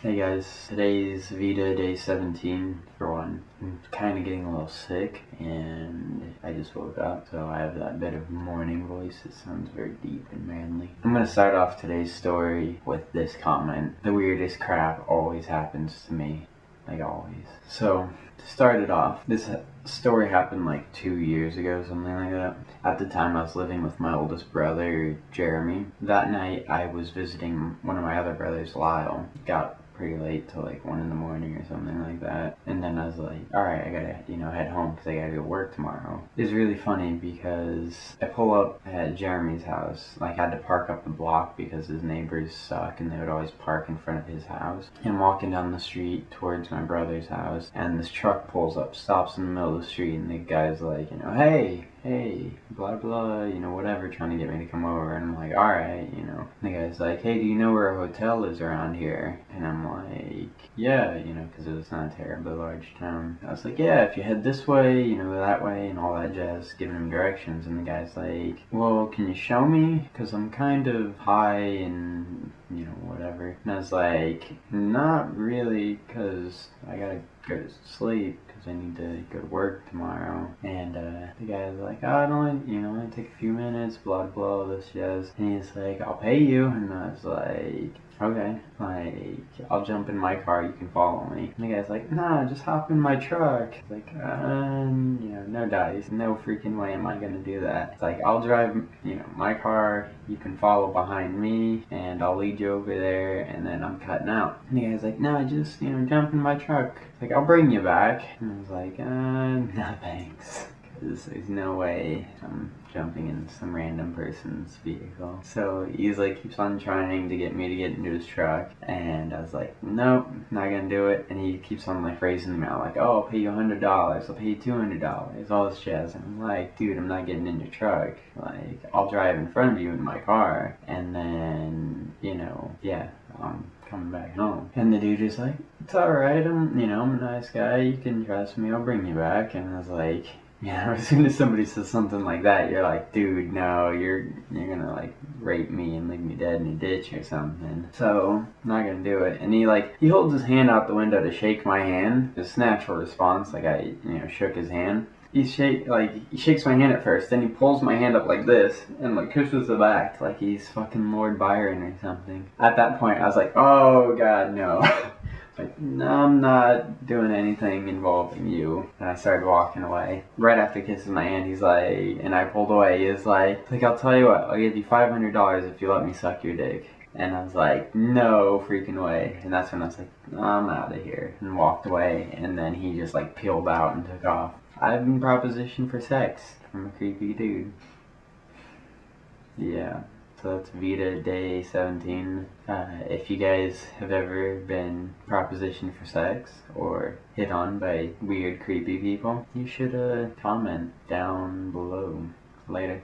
Hey guys, today's VEDA day 17 for one. I'm kind of getting a little sick and I just woke up, so I have that bit of morning voice. It sounds very deep and manly. I'm gonna start off today's story with this comment. The weirdest crap always happens to me, like always. So, to start it off, this story happened like 2 years ago, something like that. At the time I was living with my oldest brother, Jeremy. That night I was visiting one of my other brothers, Lyle. Got pretty late till like 1 in the morning or something like that, and then I was like, alright, I gotta head home because I gotta go work tomorrow. It's really funny because I pull up at Jeremy's house. Like, I had to park up the block because his neighbors suck and they would always park in front of his house. And walking down the street towards my brother's house, and this truck pulls up, stops in the middle of the street, and the guy's like, hey, blah blah, whatever, trying to get me to come over. And I'm like, alright, And the guy's like, hey, do you know where a hotel is around here? And I'm like, yeah, because it was not a terribly large town. I was like, yeah, if you head this way, that way, and all that jazz, giving him directions. And the guy's like, well, can you show me? Because I'm kind of high and, whatever. And I was like, not really, because I gotta go to sleep because I need to go to work tomorrow. And the guy's like, oh, it only take a few minutes, blah blah, this jazz. And he's like, I'll pay you. And I was like, okay, I'll jump in my car, you can follow me. And the guy's like, nah, just hop in my truck. It's like, no dice, no freaking way am I gonna do that. It's like, I'll drive, my car, you can follow behind me, and I'll lead you over there, and then I'm cutting out. And the guy's like, no, just, jump in my truck. It's like, I'll bring you back. And I was like, no thanks. There's no way I'm jumping in some random person's vehicle. So he's like, keeps on trying to get me to get into his truck, and I was like, nope, not gonna do it. And he keeps on like raising me out, like, oh, I'll pay you $100, I'll pay you $200, all this jazz. And I'm like, dude, I'm not getting in your truck. Like, I'll drive in front of you in my car, and then, I'm coming back home. And the dude is like, it's alright, I'm a nice guy, you can trust me, I'll bring you back. And I was like, as soon as somebody says something like that, you're like, dude, no, you're gonna like rape me and leave me dead in a ditch or something. So, I'm not gonna do it. And he holds his hand out the window to shake my hand. His natural response, like I, shook his hand. He shakes my hand at first, then he pulls my hand up like this and like pushes it back like he's fucking Lord Byron or something. At that point, I was like, oh god, no. Like, no, I'm not doing anything involving you. And I started walking away. Right after kissing my hand, he's like, and I pulled away, he's like, I'll tell you what, I'll give you $500 if you let me suck your dick. And I was like, no freaking way. And that's when I was like, I'm out of here. And walked away, and then he just like peeled out and took off. I've been propositioned for sex from a creepy dude. Yeah. So that's VEDA day 17. If you guys have ever been propositioned for sex or hit on by weird, creepy people, you should comment down below. Later.